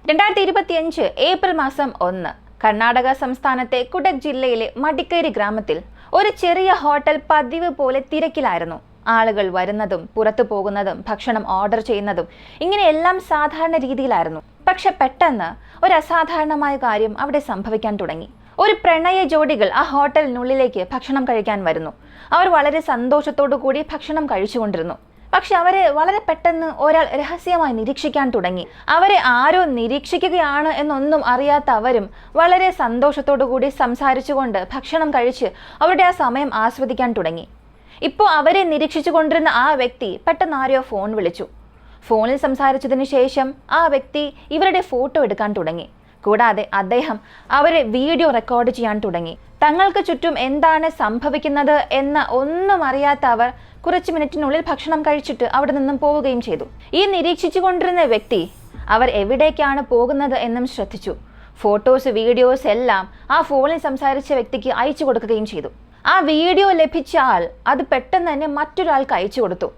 2025 April മാസം 1 കർണാടക സംസ്ഥാനത്തെ കുടക് ജില്ലയിലെ മടിക്കേരി ഗ്രാമത്തിൽ ഒരു ചെറിയ ഹോട്ടൽ പതിവ് പോലെ തിരക്കിലായിരുന്നു. ആളുകൾ വരുന്നതും പുറത്തു പോകുന്നതും ഭക്ഷണം ഓർഡർ ചെയ്യുന്നതും ഇങ്ങനെയെല്ലാം സാധാരണ രീതിയിലായിരുന്നു. പക്ഷെ പെട്ടെന്ന് ഒരു അസാധാരണമായ കാര്യം അവിടെ സംഭവിക്കാൻ തുടങ്ങി. ഒരു പ്രണയ ജോഡികൾ ആ ഹോട്ടലിനുള്ളിലേക്ക് ഭക്ഷണം കഴിക്കാൻ വരുന്നു. അവർ വളരെ സന്തോഷത്തോടു കൂടി ഭക്ഷണം കഴിച്ചുകൊണ്ടിരുന്നു. പക്ഷെ അവരെ വളരെ പെട്ടെന്ന് ഒരാൾ രഹസ്യമായി നിരീക്ഷിക്കാൻ തുടങ്ങി. അവരെ ആരോ നിരീക്ഷിക്കുകയാണ് എന്നൊന്നും അറിയാത്ത അവരും വളരെ സന്തോഷത്തോടു കൂടി സംസാരിച്ചുകൊണ്ട് ഭക്ഷണം കഴിച്ച് അവരുടെ ആ സമയം ആസ്വദിക്കാൻ തുടങ്ങി. ഇപ്പോൾ അവരെ നിരീക്ഷിച്ചു കൊണ്ടിരുന്ന ആ വ്യക്തി പെട്ടെന്ന് ആരെയോ ഫോൺ വിളിച്ചു. ഫോണിൽ സംസാരിച്ചതിന് ശേഷം ആ വ്യക്തി ഇവരുടെ ഫോട്ടോ എടുക്കാൻ തുടങ്ങി. കൂടാതെ അദ്ദേഹം അവരെ വീഡിയോ റെക്കോർഡ് ചെയ്യാൻ തുടങ്ങി. തങ്ങൾക്ക് ചുറ്റും എന്താണ് സംഭവിക്കുന്നത് എന്ന് ഒന്നും അറിയാത്ത അവർ കുറച്ച് മിനിറ്റിനുള്ളിൽ ഭക്ഷണം കഴിച്ചിട്ട് അവിടെ നിന്നും പോവുകയും ചെയ്തു. ഈ നിരീക്ഷിച്ചു കൊണ്ടിരുന്ന വ്യക്തി അവർ എവിടേക്കാണ് പോകുന്നത് എന്നും ശ്രദ്ധിച്ചു. ഫോട്ടോസ് വീഡിയോസ് എല്ലാം ആ ഫോണിൽ സംസാരിച്ച വ്യക്തിക്ക് അയച്ചു കൊടുക്കുകയും ചെയ്തു. ആ വീഡിയോ ലഭിച്ച ആൾ അത് പെട്ടെന്ന് തന്നെ മറ്റൊരാൾക്ക് അയച്ചു കൊടുത്തു.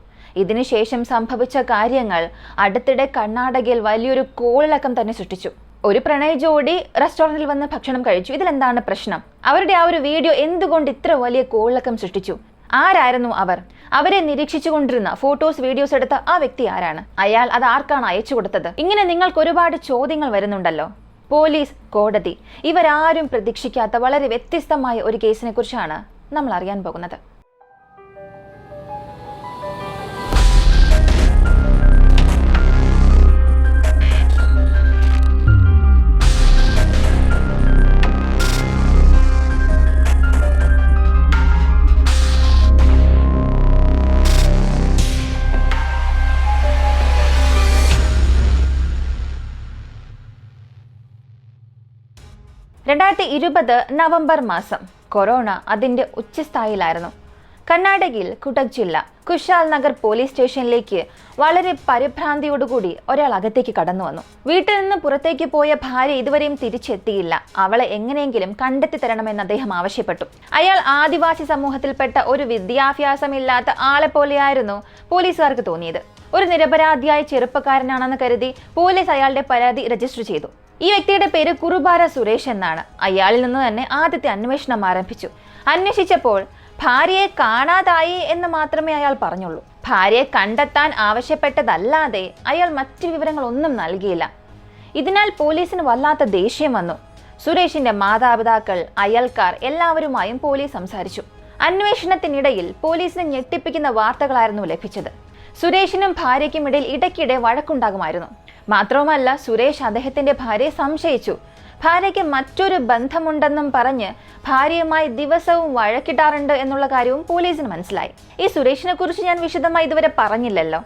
ഇതിനുശേഷം സംഭവിച്ച കാര്യങ്ങൾ അടുത്തിടെ കർണാടകയിൽ വലിയൊരു കോളിളക്കം തന്നെ സൃഷ്ടിച്ചു. ഒരു പ്രണയ ജോഡി റെസ്റ്റോറൻറ്റിൽ വന്ന് ഭക്ഷണം കഴിച്ചു. ഇതിലെന്താണ് പ്രശ്നം? അവരുടെ ആ ഒരു വീഡിയോ എന്തുകൊണ്ട് ഇത്ര വലിയ കോളിളക്കം സൃഷ്ടിച്ചു? ആരായിരുന്നു അവർ? അവരെ നിരീക്ഷിച്ചു കൊണ്ടിരുന്ന ഫോട്ടോസ് വീഡിയോസ് എടുത്ത ആ വ്യക്തി ആരാണ്? അയാൾ അത് ആർക്കാണ് അയച്ചു കൊടുത്തത്? ഇങ്ങനെ നിങ്ങൾക്ക് ഒരുപാട് ചോദ്യങ്ങൾ വരുന്നുണ്ടല്ലോ. പോലീസ്, കോടതി, ഇവരാരും പ്രതീക്ഷിക്കാത്ത വളരെ വ്യത്യസ്തമായ ഒരു കേസിനെ കുറിച്ചാണ് നമ്മൾ അറിയാൻ പോകുന്നത്. നവംബർ മാസം കൊറോണ അതിന്റെ ഉച്ചസ്ഥായിലായിരുന്നു. കർണാടകയിൽ കുടക് ജില്ല കുശാൽ നഗർ പോലീസ് സ്റ്റേഷനിലേക്ക് വളരെ പരിഭ്രാന്തിയോടുകൂടി ഒരാൾ അകത്തേക്ക് കടന്നു വന്നു. വീട്ടിൽ നിന്ന് പുറത്തേക്ക് പോയ ഭാര്യ ഇതുവരെയും തിരിച്ചെത്തിയില്ല. അവളെ എങ്ങനെയെങ്കിലും കണ്ടെത്തി തരണമെന്ന് അദ്ദേഹം ആവശ്യപ്പെട്ടു. അയാൾ ആദിവാസി സമൂഹത്തിൽപ്പെട്ട ഒരു വിദ്യാഭ്യാസമില്ലാത്ത ആളെ പോലെയായിരുന്നു പോലീസുകാർക്ക് തോന്നിയത്. ഒരു നിരപരാധിയായ ചെറുപ്പക്കാരനാണെന്ന് കരുതി പോലീസ് അയാളുടെ പരാതി രജിസ്റ്റർ ചെയ്തു. ഈ വ്യക്തിയുടെ പേര് കുറുബാര സുരേഷ് എന്നാണ്. അയാളിൽ നിന്ന് തന്നെ ആദ്യത്തെ അന്വേഷണം ആരംഭിച്ചു. അന്വേഷിച്ചപ്പോൾ ഭാര്യയെ കാണാതായി എന്ന് മാത്രമേ അയാൾ പറഞ്ഞുള്ളൂ. ഭാര്യയെ കണ്ടെത്താൻ ആവശ്യപ്പെട്ടതല്ലാതെ അയാൾ മറ്റു വിവരങ്ങളൊന്നും നൽകിയില്ല. ഇതിനാൽ പോലീസിന് വല്ലാത്ത ദേഷ്യം വന്നു. സുരേഷിന്റെ മാതാപിതാക്കൾ, അയൽക്കാർ എല്ലാവരുമായും പോലീസ് സംസാരിച്ചു. അന്വേഷണത്തിനിടയിൽ പോലീസിനെ ഞെട്ടിപ്പിക്കുന്ന വാർത്തകളായിരുന്നു ലഭിച്ചത്. സുരേഷിനും ഭാര്യയ്ക്കും ഇടയിൽ ഇടയ്ക്കിടെ വഴക്കുണ്ടാകുമായിരുന്നു. മാത്രവുമല്ല, സുരേഷ് അദ്ദേഹത്തിന്റെ ഭാര്യയെ സംശയിച്ചു. ഭാര്യയ്ക്ക് മറ്റൊരു ബന്ധമുണ്ടെന്നും പറഞ്ഞ് ഭാര്യയുമായി ദിവസവും വഴക്കിടാറുണ്ട് എന്നുള്ള കാര്യവും പോലീസിന് മനസ്സിലായി. ഈ സുരേഷിനെ കുറിച്ച് ഞാൻ വിശദമായി ഇതുവരെ പറഞ്ഞില്ലല്ലോ.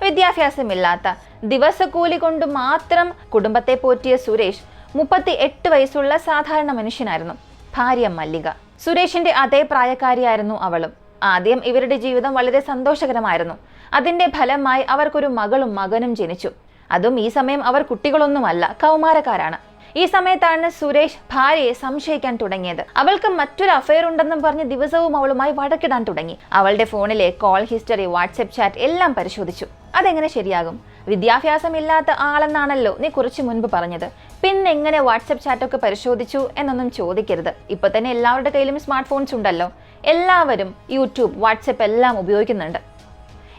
വിദ്യാഭ്യാസമില്ലാത്ത, ദിവസക്കൂലി കൊണ്ട് മാത്രം കുടുംബത്തെ പോറ്റിയ സുരേഷ് 38 വയസ്സുള്ള സാധാരണ മനുഷ്യനായിരുന്നു. ഭാര്യ മല്ലിക. സുരേഷിന്റെ അതേ പ്രായക്കാരിയായിരുന്നു അവളും. ആദ്യം ഇവരുടെ ജീവിതം വളരെ സന്തോഷകരമായിരുന്നു. അതിന്റെ ഫലമായി അവർക്കൊരു മകളും മകനും ജനിച്ചു. അതും ഈ സമയം അവർ കുട്ടികളൊന്നുമല്ല, കൗമാരക്കാരാണ്. ഈ സമയത്താണ് സുരേഷ് ഭാര്യയെ സംശയിക്കാൻ തുടങ്ങിയത്. അവൾക്ക് മറ്റൊരു അഫയർ ഉണ്ടെന്നും പറഞ്ഞ് ദിവസവും അവളുമായി വഴക്കിടാൻ തുടങ്ങി. അവളുടെ ഫോണിലെ കോൾ ഹിസ്റ്ററി, വാട്സ്ആപ്പ് ചാറ്റ് എല്ലാം പരിശോധിച്ചു. അതെങ്ങനെ ശരിയാകും? വിദ്യാഭ്യാസമില്ലാത്ത ആളെന്നാണല്ലോ നീ കുറച്ചു മുൻപ് പറഞ്ഞത്. പിന്നെ എങ്ങനെ വാട്സ്ആപ്പ് ചാറ്റൊക്കെ പരിശോധിച്ചു എന്നൊന്നും ചോദിക്കരുത്. ഇപ്പൊ തന്നെ എല്ലാവരുടെ കയ്യിലും സ്മാർട്ട് ഫോൺസ് ഉണ്ടല്ലോ. എല്ലാവരും യൂട്യൂബ്, വാട്സ്ആപ്പ് എല്ലാം ഉപയോഗിക്കുന്നുണ്ട്.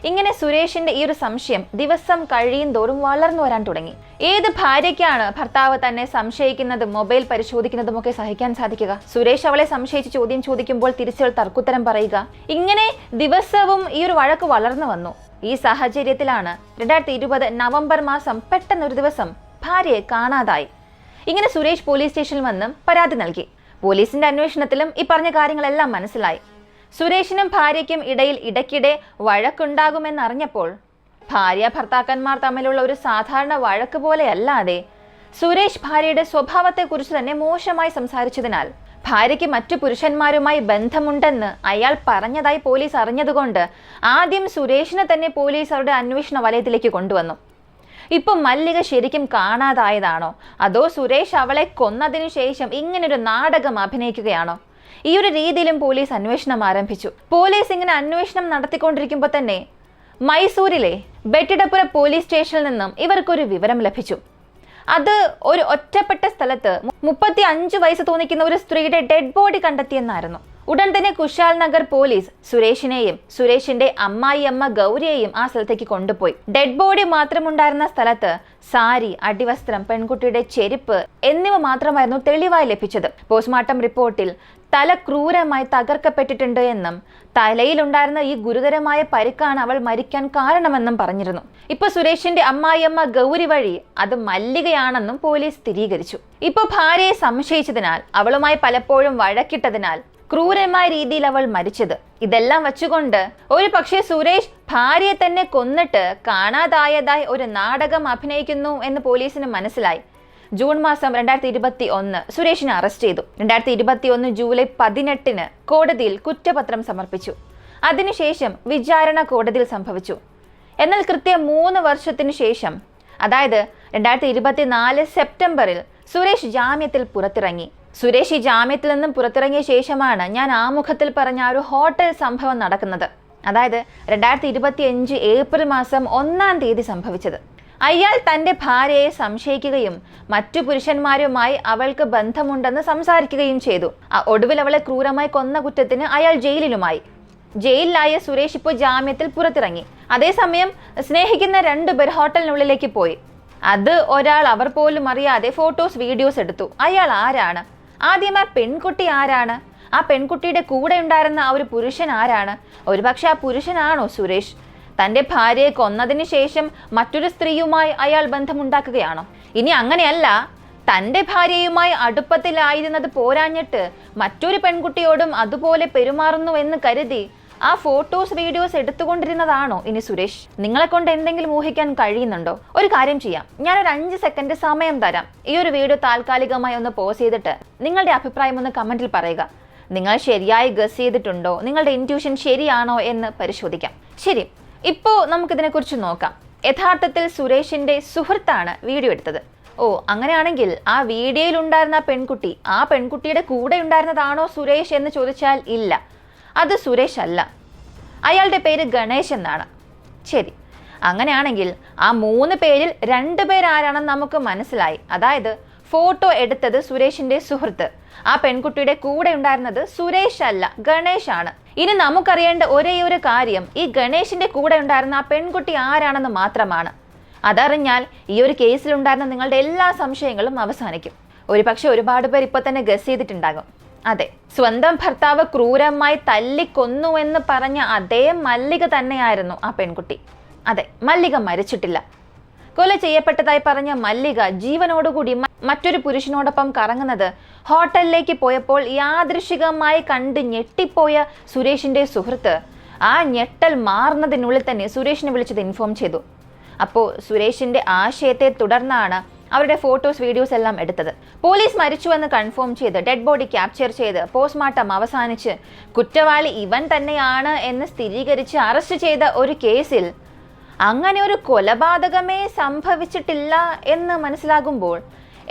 ഇങ്ങനെ സുരേഷിന്റെ ഈ ഒരു സംശയം ദിവസം കഴിയും തോറും വളർന്നു വരാൻ തുടങ്ങി. ഏത് ഭാര്യയ്ക്കാണ് ഭർത്താവ് തന്നെ സംശയിക്കുന്നതും മൊബൈൽ പരിശോധിക്കുന്നതും ഒക്കെ സഹിക്കാൻ സാധിക്കുക? സുരേഷ് അവളെ സംശയിച്ച് ചോദ്യം ചോദിക്കുമ്പോൾ തിരിച്ചവൾ തർക്കുത്തരം പറയുക. ഇങ്ങനെ ദിവസവും ഈ ഒരു വഴക്ക് വളർന്നു വന്നു. ഈ സാഹചര്യത്തിലാണ് 2020 നവംബർ മാസം പെട്ടെന്നൊരു ദിവസം ഭാര്യയെ കാണാതായി. ഇങ്ങനെ സുരേഷ് പോലീസ് സ്റ്റേഷനിൽ വന്ന് പരാതി നൽകി. പോലീസിന്റെ അന്വേഷണത്തിലും ഈ പറഞ്ഞ കാര്യങ്ങളെല്ലാം മനസ്സിലായി. സുരേഷിനും ഭാര്യയ്ക്കും ഇടയിൽ ഇടയ്ക്കിടെ വഴക്കുണ്ടാകുമെന്നറിഞ്ഞപ്പോൾ ഭാര്യ ഭർത്താക്കന്മാർ തമ്മിലുള്ള ഒരു സാധാരണ വഴക്ക് പോലെയല്ലാതെ സുരേഷ് ഭാര്യയുടെ സ്വഭാവത്തെക്കുറിച്ച് തന്നെ മോശമായി സംസാരിച്ചതിനാൽ ഭാര്യയ്ക്ക് മറ്റു പുരുഷന്മാരുമായി ബന്ധമുണ്ടെന്ന് അയാൾ പറഞ്ഞതായി പോലീസ് അറിഞ്ഞതുകൊണ്ട് ആദ്യം സുരേഷിനെ തന്നെ പോലീസ് അവരുടെ അന്വേഷണ വലയത്തിലേക്ക് കൊണ്ടുവന്നു. ഇപ്പൊ മല്ലിക ശരിക്കും കാണാതായതാണോ, അതോ സുരേഷ് അവളെ കൊന്നതിനു ശേഷം ഇങ്ങനൊരു നാടകം അഭിനയിക്കുകയാണോ? ഈ ഒരു രീതിയിലും പോലീസ് അന്വേഷണം ആരംഭിച്ചു. പോലീസ് ഇങ്ങനെ അന്വേഷണം നടത്തിക്കൊണ്ടിരിക്കുമ്പോൾ തന്നെ മൈസൂരിലെ ബെട്ടിടപ്പുര പോലീസ് സ്റ്റേഷനിൽ നിന്നും ഇവർക്കൊരു വിവരം ലഭിച്ചു. അത് ഒരു ഒറ്റപ്പെട്ട സ്ഥലത്ത് 35 വയസ്സ് തോന്നിക്കുന്ന ഒരു സ്ത്രീയുടെ ഡെഡ് ബോഡി കണ്ടെത്തിയെന്നായിരുന്നു. ഉടൻ തന്നെ കുശാൽ നഗർ പോലീസ് സുരേഷിനെയും സുരേഷിന്റെ അമ്മായിയമ്മ ഗൗരിയെയും ആ സ്ഥലത്തേക്ക് കൊണ്ടുപോയി. ഡെഡ് ബോഡി മാത്രമുണ്ടായിരുന്ന സ്ഥലത്ത് സാരി, അടിവസ്ത്രം, പെൺകുട്ടിയുടെ ചെരുപ്പ് എന്നിവ മാത്രമായിരുന്നു തെളിവായി ലഭിച്ചത്. പോസ്റ്റ്മോർട്ടം റിപ്പോർട്ടിൽ തല ക്രൂരമായി തകർക്കപ്പെട്ടിട്ടുണ്ട് എന്നും തലയിലുണ്ടായിരുന്ന ഈ ഗുരുതരമായ പരിക്കാണ് അവൾ മരിക്കാൻ കാരണമെന്നും പറഞ്ഞിരുന്നു. ഇപ്പൊ സുരേഷിന്റെ അമ്മായിയമ്മ ഗൗരി വഴി അത് മല്ലികയാണെന്നും പോലീസ് സ്ഥിരീകരിച്ചു. ഇപ്പൊ ഭാര്യയെ സംശയിച്ചതിനാൽ, അവളുമായി പലപ്പോഴും വഴക്കിട്ടതിനാൽ ക്രൂരമായ രീതിയിൽ അവൾ മരിച്ചത്. ഇതെല്ലാം വച്ചുകൊണ്ട് ഒരു പക്ഷേ സുരേഷ് ഭാര്യയെ തന്നെ കൊന്നിട്ട് കാണാതായതായി ഒരു നാടകം അഭിനയിക്കുന്നു എന്ന് പോലീസിന് മനസ്സിലായി. ജൂൺ മാസം 2021 സുരേഷിനെ അറസ്റ്റ് ചെയ്തു. 2021 ജൂലൈ 18 കോടതിയിൽ കുറ്റപത്രം സമർപ്പിച്ചു. അതിനുശേഷം വിചാരണ കോടതിയിൽ സംഭവിച്ചു. എന്നാൽ കൃത്യം 3 വർഷത്തിനു ശേഷം, അതായത് 2024 സെപ്റ്റംബറിൽ സുരേഷ് ജാമ്യത്തിൽ പുറത്തിറങ്ങി. സുരേഷ് ഈ ജാമ്യത്തിൽ നിന്നും പുറത്തിറങ്ങിയ ശേഷമാണ് ഞാൻ ആമുഖത്തിൽ പറഞ്ഞ ഒരു ഹോട്ടൽ സംഭവം നടക്കുന്നത്. അതായത് 2025 ഏപ്രിൽ മാസം 1-ാം തീയതി സംഭവിച്ചത്. അയാൾ തൻ്റെ ഭാര്യയെ സംശയിക്കുകയും മറ്റു പുരുഷന്മാരുമായി അവൾക്ക് ബന്ധമുണ്ടെന്ന് സംസാരിക്കുകയും ചെയ്തു. ഒടുവിൽ അവളെ ക്രൂരമായി കൊന്ന കുറ്റത്തിന് അയാൾ ജയിലിലുമായി. ജയിലിലായ സുരേഷ് ഇപ്പോൾ ജാമ്യത്തിൽ പുറത്തിറങ്ങി. അതേസമയം സ്നേഹിക്കുന്ന 2 പേർ ഹോട്ടലിനുള്ളിലേക്ക് പോയി. അത് ഒരാൾ അവർ പോലും അറിയാതെ ഫോട്ടോസ്, വീഡിയോസ് എടുത്തു. അയാൾ ആരാണ്? ആദ്യം ആ പെൺകുട്ടി ആരാണ്? ആ പെൺകുട്ടിയുടെ കൂടെ ഉണ്ടായിരുന്ന ആ ഒരു പുരുഷൻ ആരാണ്? ഒരുപക്ഷെ ആ പുരുഷനാണോ സുരേഷ്? തൻ്റെ ഭാര്യയെ കൊന്നതിന് ശേഷം മറ്റൊരു സ്ത്രീയുമായി അയാൾ ബന്ധമുണ്ടാക്കുകയാണോ? ഇനി അങ്ങനെയല്ല, തൻ്റെ ഭാര്യയുമായി അടുപ്പത്തിലായിരുന്നത് പോരാഞ്ഞിട്ട് മറ്റൊരു പെൺകുട്ടിയോടും അതുപോലെ പെരുമാറുന്നു എന്ന് കരുതി ആ ഫോട്ടോസ്, വീഡിയോസ് എടുത്തുകൊണ്ടിരുന്നതാണോ ഇനി സുരേഷ്? നിങ്ങളെ കൊണ്ട് എന്തെങ്കിലും ഊഹിക്കാൻ കഴിയുന്നുണ്ടോ? ഒരു കാര്യം ചെയ്യാം, ഞാനൊരു 5 സെക്കൻഡ് സമയം തരാം. ഈ ഒരു വീഡിയോ താൽക്കാലികമായി ഒന്ന് പോസ് ചെയ്തിട്ട് നിങ്ങളുടെ അഭിപ്രായം ഒന്ന് കമന്റിൽ പറയുക. നിങ്ങൾ ശരിയായി ഗസ് ചെയ്തിട്ടുണ്ടോ? നിങ്ങളുടെ ഇൻറ്റ്യൂഷൻ ശരിയാണോ എന്ന് പരിശോധിക്കാം. ശരി, ഇപ്പോൾ നമുക്കിതിനെക്കുറിച്ച് നോക്കാം. യഥാർത്ഥത്തിൽ സുരേഷിന്റെ സുഹൃത്താണ് വീഡിയോ എടുത്തത്. അങ്ങനെയാണെങ്കിൽ ആ വീഡിയോയിൽ ഉണ്ടായിരുന്ന പെൺകുട്ടി, ആ പെൺകുട്ടിയുടെ കൂടെ ഉണ്ടായിരുന്നതാണോ സുരേഷ് എന്ന് ചോദിച്ചാൽ ഇല്ല, അത് സുരേഷ് അല്ല. അയാളുടെ പേര് ഗണേശ് എന്നാണ്. ശരി, അങ്ങനെയാണെങ്കിൽ ആ 3 പേരിൽ 2 പേരാരാണെന്ന് നമുക്ക് മനസ്സിലായി. അതായത് ഫോട്ടോ എടുത്തത് സുരേഷിന്റെ സുഹൃത്ത്, ആ പെൺകുട്ടിയുടെ കൂടെ ഉണ്ടായിരുന്നത് സുരേഷ് അല്ല, ഗണേഷ് ആണ്. ഇനി നമുക്കറിയേണ്ട ഒരേ ഒരു കാര്യം ഈ ഗണേഷിന്റെ കൂടെ ഉണ്ടായിരുന്ന ആ പെൺകുട്ടി ആരാണെന്ന് മാത്രമാണ്. അതറിഞ്ഞാൽ ഈ ഒരു കേസിലുണ്ടായിരുന്ന നിങ്ങളുടെ എല്ലാ സംശയങ്ങളും അവസാനിക്കും. ഒരുപക്ഷെ ഒരുപാട് പേർ ഇപ്പൊ തന്നെ ഗസ് ചെയ്തിട്ടുണ്ടാകും. അതെ, സ്വന്തം ഭർത്താവ് ക്രൂരമായി തല്ലിക്കൊന്നു എന്ന് പറഞ്ഞ അതേ മല്ലിക തന്നെയായിരുന്നു ആ പെൺകുട്ടി. അതെ, മല്ലിക മരിച്ചിട്ടില്ല. കൊല ചെയ്യപ്പെട്ടതായി പറഞ്ഞ മല്ലിക ജീവനോടുകൂടി മറ്റൊരു പുരുഷനോടൊപ്പം കറങ്ങുന്നത് ഹോട്ടലിലേക്ക് പോയപ്പോൾ യാദൃശികമായി കണ്ട് ഞെട്ടിപ്പോയ സുരേഷിന്റെ സുഹൃത്ത് ആ ഞെട്ടൽ മാറുന്നതിനുള്ളിൽ തന്നെ സുരേഷിനെ വിളിച്ചത് ഇൻഫോം ചെയ്തു. അപ്പോൾ സുരേഷിന്റെ ആശയത്തെ തുടർന്നാണ് അവരുടെ ഫോട്ടോസ്, വീഡിയോസ് എല്ലാം എടുത്തത്. പോലീസ് മരിച്ചുവെന്ന് കൺഫേം ചെയ്ത് ഡെഡ് ബോഡി ക്യാപ്ചർ ചെയ്ത് പോസ്റ്റ്മോർട്ടം അവസാനിച്ച് കുറ്റവാളി ഇവൻ തന്നെയാണ് എന്ന് സ്ഥിരീകരിച്ച് അറസ്റ്റ് ചെയ്ത ഒരു കേസിൽ അങ്ങനെ ഒരു കൊലപാതകമേ സംഭവിച്ചിട്ടില്ല എന്ന് മനസ്സിലാകുമ്പോൾ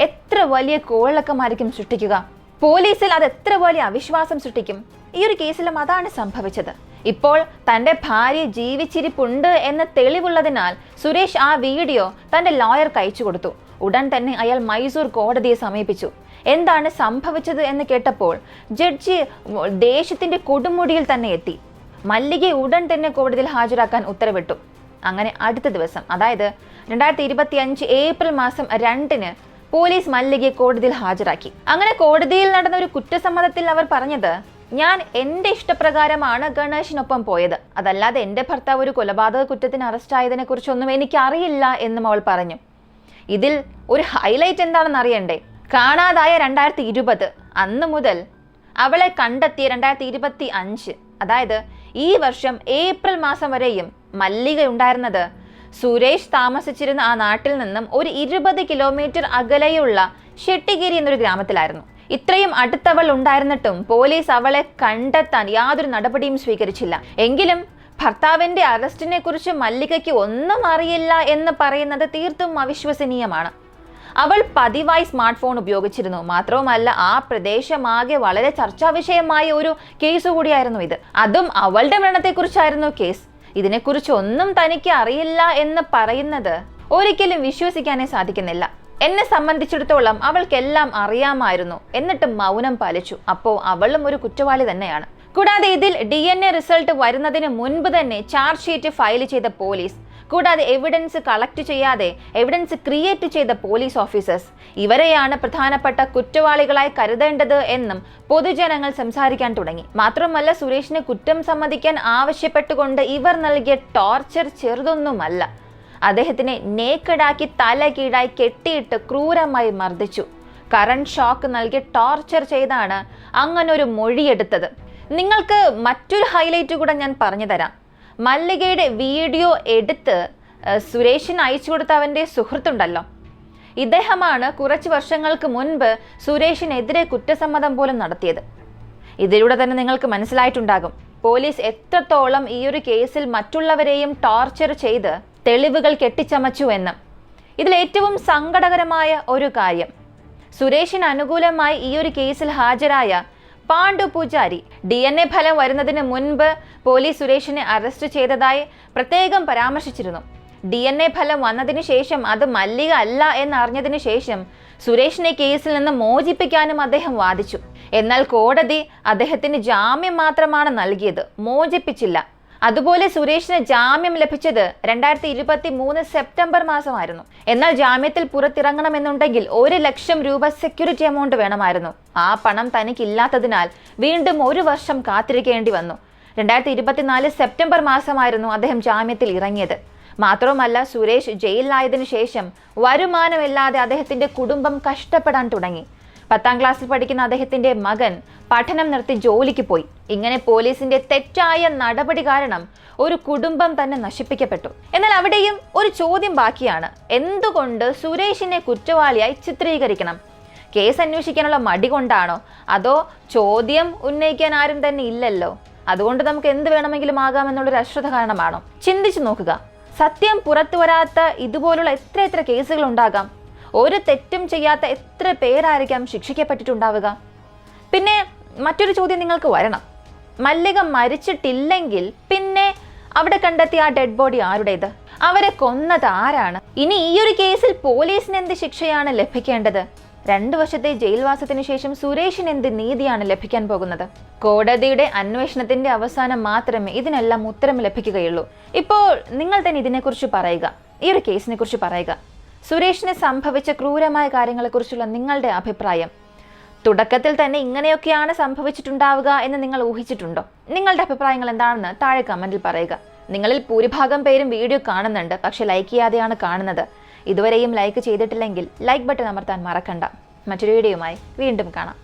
എത്ര വലിയ കോളിളക്കമായിരിക്കും സൃഷ്ടിക്കുക? പോലീസിൽ അത് എത്ര വലിയ അവിശ്വാസം സൃഷ്ടിക്കും? ഈ ഒരു കേസിലും അതാണ് സംഭവിച്ചത്. ഇപ്പോൾ തൻ്റെ ഭാര്യ ജീവിച്ചിരിപ്പുണ്ട് എന്ന് തെളിവുള്ളതിനാൽ സുരേഷ് ആ വീഡിയോ തൻ്റെ ലോയർക്ക് അയച്ചു കൊടുത്തു. ഉടൻ തന്നെ അയാൾ മൈസൂർ കോടതിയെ സമീപിച്ചു. എന്താണ് സംഭവിച്ചത് എന്ന് കേട്ടപ്പോൾ ജഡ്ജി ദേഷ്യത്തിന്റെ കൊടുമുടിയിൽ തന്നെ എത്തി. മല്ലികയെ ഉടൻ തന്നെ കോടതിയിൽ ഹാജരാക്കാൻ ഉത്തരവിട്ടു. അങ്ങനെ അടുത്ത ദിവസം, അതായത് 2025 ഏപ്രിൽ മാസം 2-ന് പോലീസ് മല്ലികയെ കോടതിയിൽ ഹാജരാക്കി. അങ്ങനെ കോടതിയിൽ നടന്ന ഒരു കുറ്റസമ്മതത്തിൽ അവർ പറഞ്ഞത്, ഞാൻ എൻ്റെ ഇഷ്ടപ്രകാരമാണ് ഗണേഷിനൊപ്പം പോയത്, അതല്ലാതെ എൻ്റെ ഭർത്താവ് ഒരു കൊലപാതക കുറ്റത്തിന് അറസ്റ്റ് ആയതിനെ കുറിച്ചൊന്നും എനിക്ക് അറിയില്ല എന്നും അവൾ പറഞ്ഞു. ഇതിൽ ഒരു ഹൈലൈറ്റ് എന്താണെന്ന് അറിയണ്ടേ? കാണാതായ 2020 അന്ന് മുതൽ അവളെ കണ്ടെത്തിയ 2025, അതായത് ഈ വർഷം ഏപ്രിൽ മാസം വരെയും മല്ലിക ഉണ്ടായിരുന്നത് സുരേഷ് താമസിച്ചിരുന്ന ആ നാട്ടിൽ നിന്നും ഒരു 20 കിലോമീറ്റർ അകലെയുള്ള ഷെട്ടിഗിരി എന്നൊരു ഗ്രാമത്തിലായിരുന്നു. ഇത്രയും അടുത്തവൾ ഉണ്ടായിരുന്നിട്ടും പോലീസ് അവളെ കണ്ടെത്താൻ യാതൊരു നടപടിയും സ്വീകരിച്ചില്ല. എങ്കിലും ഭർത്താവിന്റെ അറസ്റ്റിനെ കുറിച്ച് മല്ലികയ്ക്ക് ഒന്നും അറിയില്ല എന്ന് പറയുന്നത് തീർത്തും അവിശ്വസനീയമാണ്. അവൾ പതിവായി സ്മാർട്ട് ഫോൺ ഉപയോഗിച്ചിരുന്നു. മാത്രവുമല്ല, ആ പ്രദേശമാകെ വളരെ ചർച്ചാ വിഷയമായ ഒരു കേസ് കൂടിയായിരുന്നു ഇത്. അതും അവളുടെ മരണത്തെക്കുറിച്ചായിരുന്നു കേസ്. ഇതിനെക്കുറിച്ച് ഒന്നും തനിക്ക് അറിയില്ല എന്ന് പറയുന്നത് ഒരിക്കലും വിശ്വസിക്കാനേ സാധിക്കുന്നില്ല. എന്നെ സംബന്ധിച്ചിടത്തോളം അവൾക്കെല്ലാം അറിയാമായിരുന്നു, എന്നിട്ട് മൗനം പാലിച്ചു. അപ്പോൾ അവളും ഒരു കുറ്റവാളി തന്നെയാണ്. കൂടാതെ ഇതിൽ DNA റിസൾട്ട് വരുന്നതിന് മുൻപ് തന്നെ ചാർജ് ഷീറ്റ് ഫയൽ ചെയ്ത പോലീസ്, കൂടാതെ എവിഡൻസ് കളക്ട് ചെയ്യാതെ എവിഡൻസ് ക്രിയേറ്റ് ചെയ്ത പോലീസ് ഓഫീസേഴ്സ്, ഇവരെയാണ് പ്രധാനപ്പെട്ട കുറ്റവാളികളായി കരുതേണ്ടത് എന്നും പൊതുജനങ്ങൾ സംസാരിക്കാൻ തുടങ്ങി. മാത്രമല്ല, സുരേഷിനെ കുറ്റം സമ്മതിക്കാൻ ആവശ്യപ്പെട്ടുകൊണ്ട് ഇവർ നൽകിയ ടോർച്ചർ ചെറുതൊന്നുമല്ല. അദ്ദേഹത്തിനെ നേക്കഡാക്കി തല കീഴായി കെട്ടിയിട്ട് ക്രൂരമായി മർദ്ദിച്ചു. കറന്റ് ഷോക്ക് നൽകി ടോർച്ചർ ചെയ്താണ് അങ്ങനൊരു മൊഴിയെടുത്തത്. നിങ്ങൾക്ക് മറ്റൊരു ഹൈലൈറ്റ് കൂടെ ഞാൻ പറഞ്ഞു തരാം. മല്ലികയുടെ വീഡിയോ എടുത്ത് സുരേഷിന് അയച്ചു കൊടുത്ത അവൻ്റെ സുഹൃത്തുണ്ടല്ലോ, ഇദ്ദേഹമാണ് കുറച്ച് വർഷങ്ങൾക്ക് മുൻപ് സുരേഷിനെതിരെ കുറ്റസമ്മതം പോലും നടത്തിയത്. ഇതിലൂടെ തന്നെ നിങ്ങൾക്ക് മനസ്സിലായിട്ടുണ്ടാകും പോലീസ് എത്രത്തോളം ഈ ഒരു കേസിൽ മറ്റുള്ളവരെയും ടോർച്ചർ ചെയ്ത് തെളിവുകൾ കെട്ടിച്ചമച്ചു എന്ന്. ഇതിൽ ഏറ്റവും സങ്കടകരമായ ഒരു കാര്യം, സുരേഷിന് അനുകൂലമായി ഈ ഒരു കേസിൽ ഹാജരായ പാണ്ഡു പൂജാരി DNA ഫലം വരുന്നതിന് മുൻപ് പോലീസ് സുരേഷിനെ അറസ്റ്റ് ചെയ്തതായി പ്രത്യേകം പരാമർശിച്ചിരുന്നു. DNA ഫലം വന്നതിന് ശേഷം അത് മല്ലിക അല്ല എന്നറിഞ്ഞതിന് ശേഷം സുരേഷിനെ കേസിൽ നിന്ന് മോചിപ്പിക്കാനും അദ്ദേഹം വാദിച്ചു. എന്നാൽ കോടതി അദ്ദേഹത്തിന് ജാമ്യം മാത്രമാണ് നൽകിയത്, മോചിപ്പിച്ചില്ല. അതുപോലെ സുരേഷിന് ജാമ്യം ലഭിച്ചത് 2023 സെപ്റ്റംബർ മാസമായിരുന്നു. എന്നാൽ ജാമ്യത്തിൽ പുറത്തിറങ്ങണമെന്നുണ്ടെങ്കിൽ 1 ലക്ഷം രൂപ സെക്യൂരിറ്റി എമൗണ്ട് വേണമായിരുന്നു. ആ പണം തനിക്കില്ലാത്തതിനാൽ വീണ്ടും 1 വർഷം കാത്തിരിക്കേണ്ടി വന്നു. 2024 സെപ്റ്റംബർ മാസമായിരുന്നു അദ്ദേഹം ജാമ്യത്തിൽ ഇറങ്ങിയത്. മാത്രവുമല്ല, സുരേഷ് ജയിലിലായതിനു ശേഷം വരുമാനമില്ലാതെ അദ്ദേഹത്തിന്റെ കുടുംബം കഷ്ടപ്പെടാൻ തുടങ്ങി. 10ാം ക്ലാസ്സിൽ പഠിക്കുന്ന അദ്ദേഹത്തിന്റെ മകൻ പഠനം നിർത്തി ജോലിക്ക് പോയി. ഇങ്ങനെ പോലീസിന്റെ തെറ്റായ നടപടി കാരണം ഒരു കുടുംബം തന്നെ നശിപ്പിക്കപ്പെട്ടു. എന്നാൽ അവിടെയും ഒരു ചോദ്യം ബാക്കിയാണ്, എന്തുകൊണ്ട് സുരേഷിനെ കുറ്റവാളിയായി ചിത്രീകരിക്കണം? കേസ് അന്വേഷിക്കാനുള്ള മടി കൊണ്ടാണോ, അതോ ചോദ്യം ഉന്നയിക്കാൻ ആരും തന്നെ ഇല്ലല്ലോ, അതുകൊണ്ട് നമുക്ക് എന്ത് വേണമെങ്കിലും ആകാമെന്നുള്ളൊരു അശ്രദ്ധ കാരണമാണോ? ചിന്തിച്ചു നോക്കുക. സത്യം പുറത്തു വരാത്ത ഇതുപോലുള്ള എത്ര കേസുകൾ ഉണ്ടാകാം. ഒരു തെറ്റും ചെയ്യാത്ത എത്ര പേരായിരിക്കാം ശിക്ഷിക്കപ്പെട്ടിട്ടുണ്ടാവുക? പിന്നെ മറ്റൊരു ചോദ്യം നിങ്ങൾക്ക് വരണം, മല്ലിക മരിച്ചിട്ടില്ലെങ്കിൽ പിന്നെ അവിടെ കണ്ടെത്തിയ ആ ഡെഡ് ബോഡി ആരുടേത്? അവരെ കൊന്നത് ആരാണ്? ഇനി ഈ ഒരു കേസിൽ പോലീസിന് എന്ത് ശിക്ഷയാണ് ലഭിക്കേണ്ടത്? 2 വർഷത്തെ ജയിൽവാസത്തിന് ശേഷം സുരേഷിന് എന്ത് നീതിയാണ് ലഭിക്കാൻ പോകുന്നത്? കോടതിയുടെ അന്വേഷണത്തിന്റെ അവസാനം മാത്രമേ ഇതിനെല്ലാം ഉത്തരം ലഭിക്കുകയുള്ളൂ. ഇപ്പോൾ നിങ്ങൾ തന്നെ ഇതിനെക്കുറിച്ച് പറയുക, ഈ ഒരു കേസിനെ കുറിച്ച് പറയുക. സുരേഷിന് സംഭവിച്ച ക്രൂരമായ കാര്യങ്ങളെക്കുറിച്ചുള്ള നിങ്ങളുടെ അഭിപ്രായം. തുടക്കത്തിൽ തന്നെ ഇങ്ങനെയൊക്കെയാണ് സംഭവിച്ചിട്ടുണ്ടാവുക എന്ന് നിങ്ങൾ ഊഹിച്ചിട്ടുണ്ടോ? നിങ്ങളുടെ അഭിപ്രായങ്ങൾ എന്താണെന്ന് താഴെ കമന്റിൽ പറയുക. നിങ്ങളിൽ ഭൂരിഭാഗം പേരും വീഡിയോ കാണുന്നുണ്ട്, പക്ഷെ ലൈക്ക് ചെയ്യാതെയാണ് കാണുന്നത്. ഇതുവരെയും ലൈക്ക് ചെയ്തിട്ടില്ലെങ്കിൽ ലൈക്ക് ബട്ടൺ അമർത്താൻ മറക്കണ്ട. മറ്റൊരു വീഡിയോയുമായി വീണ്ടും കാണാം.